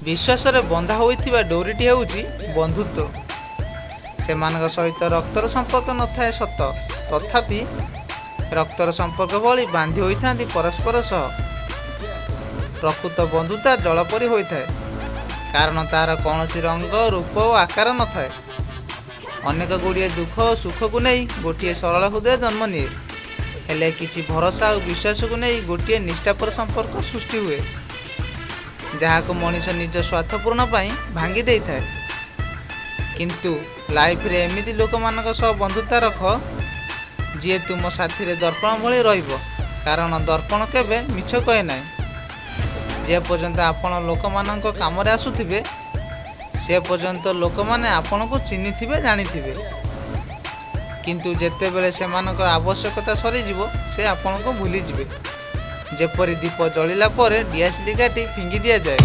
विश्वास बंधा होइथिबा डोरीटी हेउछि बंधुत्व। सेमानक सहित रक्तर संपर्क न थाए सत, तथापि रक्तर संपर्क भली बांधी होइथांती परस्पर सह। प्रकृत बंधुता जलपरी होइथाए, कारण तार कौनसी रंग रूप और आकार न थाए। अनेक गुड़िए दुख और सुख को नहीं गोटे सरल हृदय जन्म निए, हेले किछि भरोसा और विश्वास को नहीं गोटे निष्ठापर संपर्क सृष्टि हुए, जहाँ को मनीष निज स्वार्थपूर्ण भांगी दे थाए। किंतु लाइफ रे एमिति लोक मानक सह बंधुता रख जी तुम साथी रे दर्पण भली रहिबो, कारण दर्पण केबे मिछ कहे नाही। जे पर्यंत आपण लोक मानक काम रे आसुथिबे से पर्यंत लोक माने आपण को चिन्हि थिबे जानि थिबे, किंतु जेते बेले सेमानकर आवश्यकता सरी जिवो से आपण को भूली जिवे। जेपरि दीप जलिला परे डियासिली काटी फिंगी दिया जाए।